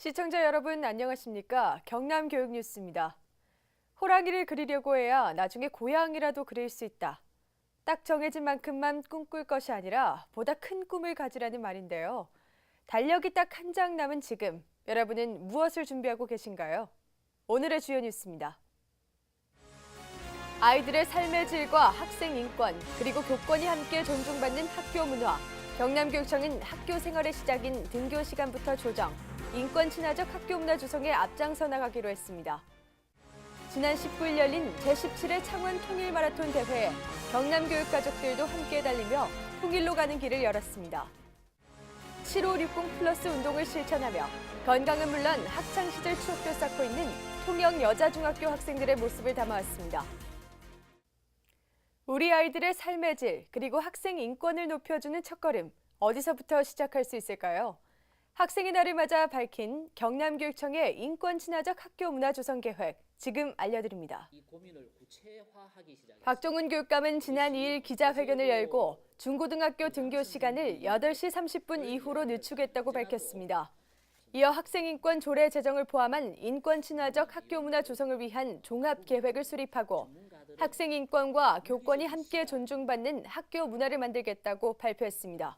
시청자 여러분 안녕하십니까? 경남교육뉴스입니다. 호랑이를 그리려고 해야 나중에 고양이라도 그릴 수 있다. 딱 정해진 만큼만 꿈꿀 것이 아니라 보다 큰 꿈을 가지라는 말인데요. 달력이 딱 한 장 남은 지금, 여러분은 무엇을 준비하고 계신가요? 오늘의 주요 뉴스입니다. 아이들의 삶의 질과 학생 인권, 그리고 교권이 함께 존중받는 학교 문화. 경남교육청은 학교 생활의 시작인 등교 시간부터 조정, 인권 친화적 학교 문화 조성에 앞장서 나가기로 했습니다. 지난 19일 열린 제17회 창원 통일 마라톤 대회에 경남교육 가족들도 함께 달리며 통일로 가는 길을 열었습니다. 7560 플러스 운동을 실천하며 건강은 물론 학창시절 추억도 쌓고 있는 통영 여자중학교 학생들의 모습을 담아왔습니다. 우리 아이들의 삶의 질, 그리고 학생 인권을 높여주는 첫걸음, 어디서부터 시작할 수 있을까요? 학생의 날을 맞아 밝힌 경남교육청의 인권 친화적 학교 문화 조성 계획, 지금 알려드립니다. 박종훈 교육감은 지난 2일 기자회견을 열고 중고등학교 등교 시간을 8시 30분 이후로 늦추겠다고 밝혔습니다. 이어 학생 인권 조례 제정을 포함한 인권 친화적 학교 문화 조성을 위한 종합 계획을 수립하고 학생 인권과 교권이 함께 존중받는 학교 문화를 만들겠다고 발표했습니다.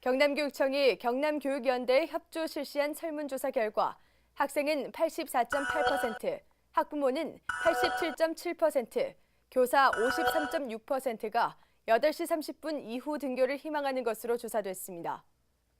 경남교육청이 경남교육연대에 협조 실시한 설문조사 결과 학생은 84.8%, 학부모는 87.7%, 교사 53.6%가 8시 30분 이후 등교를 희망하는 것으로 조사됐습니다.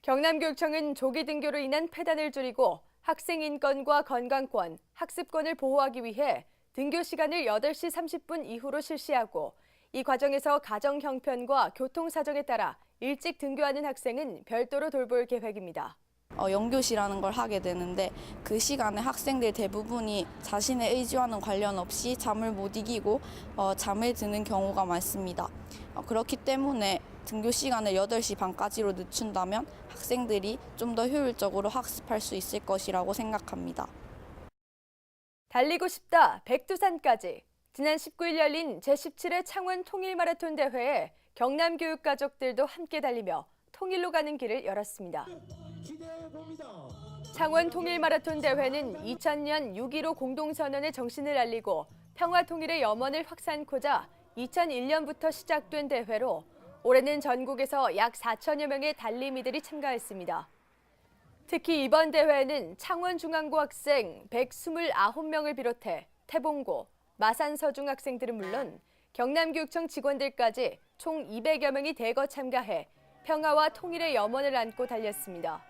경남교육청은 조기 등교로 인한 폐단을 줄이고 학생 인권과 건강권, 학습권을 보호하기 위해 등교 시간을 8시 30분 이후로 실시하고 이 과정에서 가정 형편과 교통 사정에 따라 일찍 등교하는 학생은 별도로 돌볼 계획입니다. 영교시라는 걸 하게 되는데 그 시간에 학생들 대부분이 자신의 의지와는 관련 없이 잠을 못 이기고 잠에 드는 경우가 많습니다. 그렇기 때문에 등교 시간을 8시 반까지로 늦춘다면 학생들이 좀 더 효율적으로 학습할 수 있을 것이라고 생각합니다. 달리고 싶다, 백두산까지. 지난 19일 열린 제17회 창원 통일 마라톤 대회에 경남교육 가족들도 함께 달리며 통일로 가는 길을 열었습니다. 창원 통일 마라톤 대회는 2000년 6.15 공동선언의 정신을 알리고 평화 통일의 염원을 확산코자 2001년부터 시작된 대회로 올해는 전국에서 약 4천여 명의 달리미들이 참가했습니다. 특히 이번 대회에는 창원중앙고 학생 129명을 비롯해 태봉고, 마산서중 학생들은 물론 경남교육청 직원들까지 총 200여 명이 대거 참가해 평화와 통일의 염원을 안고 달렸습니다.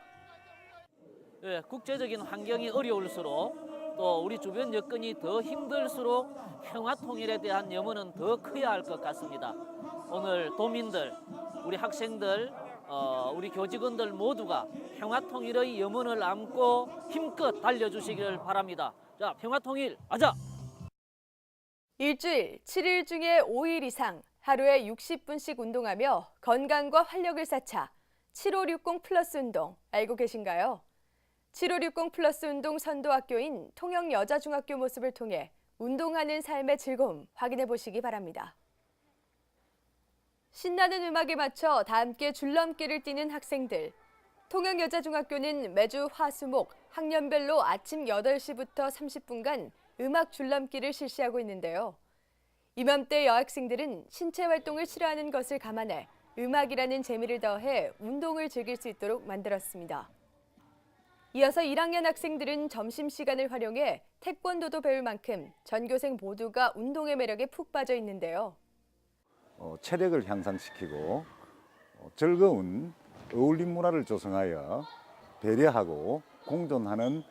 네, 국제적인 환경이 어려울수록 또 우리 주변 여건이 더 힘들수록 평화 통일에 대한 염원은 더 커야 할 것 같습니다. 오늘 도민들, 우리 학생들, 우리 교직원들 모두가 평화 통일의 염원을 안고 힘껏 달려주시기를 바랍니다. 자, 평화 통일 하자! 일주일, 7일 중에 5일 이상 하루에 60분씩 운동하며 건강과 활력을 쌓자 7560 플러스 운동 알고 계신가요? 7560 플러스 운동 선도학교인 통영 여자중학교 모습을 통해 운동하는 삶의 즐거움 확인해 보시기 바랍니다. 신나는 음악에 맞춰 다 함께 줄넘기를 뛰는 학생들. 통영 여자중학교는 매주 화수목 학년별로 아침 8시부터 30분간 음악 줄넘기를 실시하고 있는데요. 이맘때 여학생들은 신체 활동을 싫어하는 것을 감안해 음악이라는 재미를 더해 운동을 즐길 수 있도록 만들었습니다. 이어서 1학년 학생들은 점심시간을 활용해 태권도도 배울 만큼 전교생 모두가 운동의 매력에 푹 빠져 있는데요. 체력을 향상시키고 즐거운 어울림 문화를 조성하여 배려하고 공존하는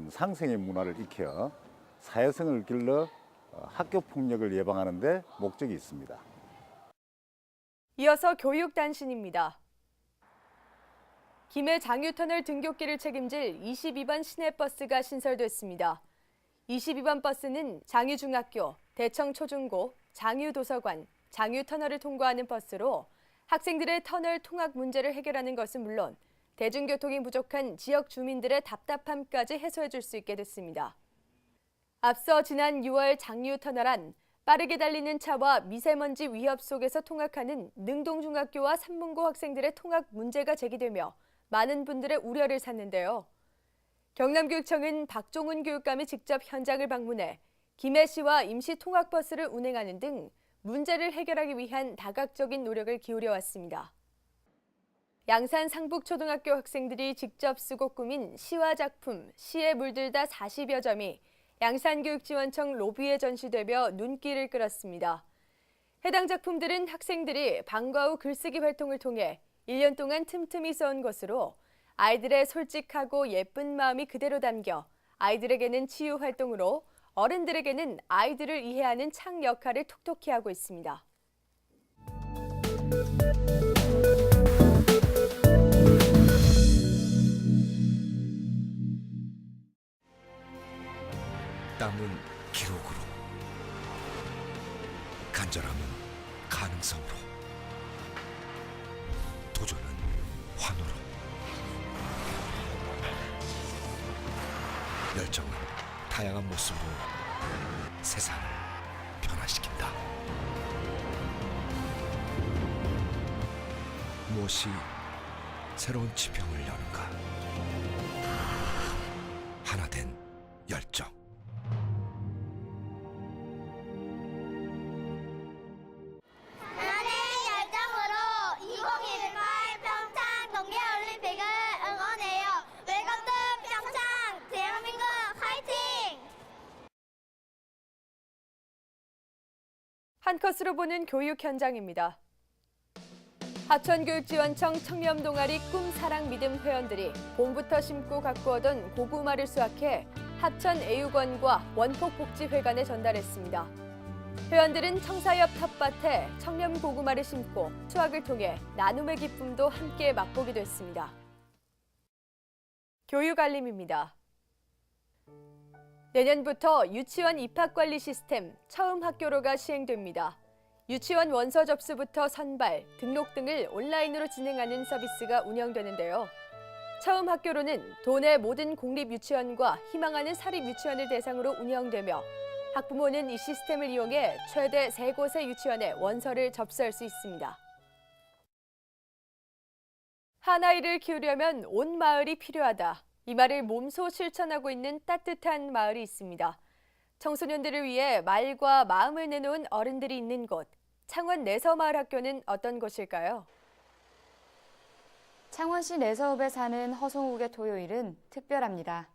상생의 문화를 익혀 사회성을 길러 학교 폭력을 예방하는 데 목적이 있습니다. 이어서 교육단신입니다. 김해 장유터널 등굣길을 책임질 22번 시내버스가 신설됐습니다. 22번 버스는 장유중학교, 대청초중고, 장유도서관, 장유터널을 통과하는 버스로 학생들의 터널 통학 문제를 해결하는 것은 물론 대중교통이 부족한 지역 주민들의 답답함까지 해소해 줄 수 있게 됐습니다. 앞서 지난 6월 장유터널 안 빠르게 달리는 차와 미세먼지 위협 속에서 통학하는 능동중학교와 삼문고 학생들의 통학 문제가 제기되며 많은 분들의 우려를 샀는데요. 경남교육청은 박종훈 교육감이 직접 현장을 방문해 김해시와 임시 통학버스를 운행하는 등 문제를 해결하기 위한 다각적인 노력을 기울여 왔습니다. 양산 상북초등학교 학생들이 직접 쓰고 꾸민 시와 작품 시에 물들다 40여 점이 양산교육지원청 로비에 전시되며 눈길을 끌었습니다. 해당 작품들은 학생들이 방과 후 글쓰기 활동을 통해 1년 동안 틈틈이 써온 것으로 아이들의 솔직하고 예쁜 마음이 그대로 담겨 아이들에게는 치유 활동으로 어른들에게는 아이들을 이해하는 창 역할을 톡톡히 하고 있습니다. 땀은 기록으로, 간절함은 가능성으로, 도전은 환호로, 열정은 다양한 모습으로 세상을 변화시킨다. 무엇이 새로운 지평을 여는가? 하나 된 열정. 하나의 열정으로 2018 평창 동계올림픽을 응원해요. 웰컴 투 평창! 대한민국 화이팅! 한 컷으로 보는 교육 현장입니다. 하천교육지원청 청렴동아리 꿈사랑믿음 회원들이 봄부터 심고 가꾸어던 고구마를 수확해 하천애육원과 원폭복지회관에 전달했습니다. 회원들은 청사옆 텃밭에 청렴 고구마를 심고 수확을 통해 나눔의 기쁨도 함께 맛보기도 했습니다. 교육 알림입니다. 내년부터 유치원 입학관리 시스템 처음 학교로가 시행됩니다. 유치원 원서 접수부터 선발, 등록 등을 온라인으로 진행하는 서비스가 운영되는데요. 처음 학교로는 도내 모든 공립유치원과 희망하는 사립유치원을 대상으로 운영되며 학부모는 이 시스템을 이용해 최대 3곳의 유치원에 원서를 접수할 수 있습니다. 한 아이를 키우려면 온 마을이 필요하다. 이 말을 몸소 실천하고 있는 따뜻한 마을이 있습니다. 청소년들을 위해 말과 마음을 내놓은 어른들이 있는 곳. 창원 내서마을학교는 어떤 곳일까요? 창원시 내서읍에 사는 허송욱의 토요일은 특별합니다.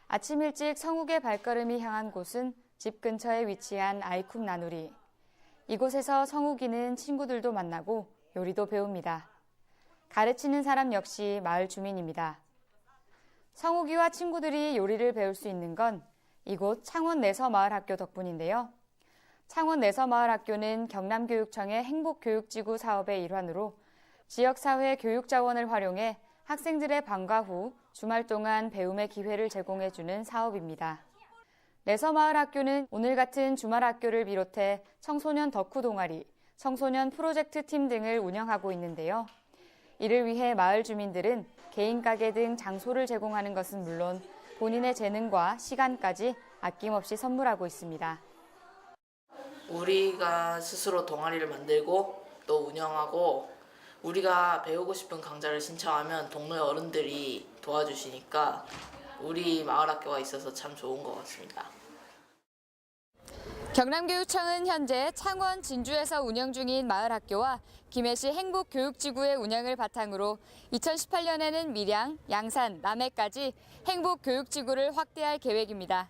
아침 일찍 성욱의 발걸음이 향한 곳은 집 근처에 위치한 아이쿰 나누리. 이곳에서 성욱이는 친구들도 만나고 요리도 배웁니다. 가르치는 사람 역시 마을 주민입니다. 성욱이와 친구들이 요리를 배울 수 있는 건 이곳 창원 내서마을학교 덕분인데요. 창원 내서마을학교는 경남교육청의 행복교육지구 사업의 일환으로 지역사회 교육자원을 활용해 학생들의 방과 후 주말 동안 배움의 기회를 제공해주는 사업입니다. 내서마을학교는 오늘 같은 주말학교를 비롯해 청소년 덕후 동아리, 청소년 프로젝트 팀 등을 운영하고 있는데요. 이를 위해 마을 주민들은 개인 가게 등 장소를 제공하는 것은 물론 본인의 재능과 시간까지 아낌없이 선물하고 있습니다. 우리가 스스로 동아리를 만들고 또 운영하고 우리가 배우고 싶은 강좌를 신청하면 동네 어른들이 도와주시니까 우리 마을학교가 있어서 참 좋은 것 같습니다. 경남교육청은 현재 창원, 진주에서 운영 중인 마을학교와 김해시 행복교육지구의 운영을 바탕으로 2018년에는 밀양, 양산, 남해까지 행복교육지구를 확대할 계획입니다.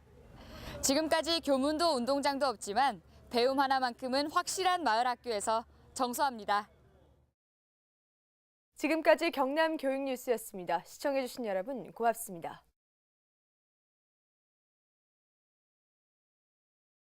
지금까지 교문도 운동장도 없지만 배움 하나만큼은 확실한 마을학교에서 정서합니다. 지금까지 경남 교육뉴스였습니다. 시청해주신 여러분 고맙습니다.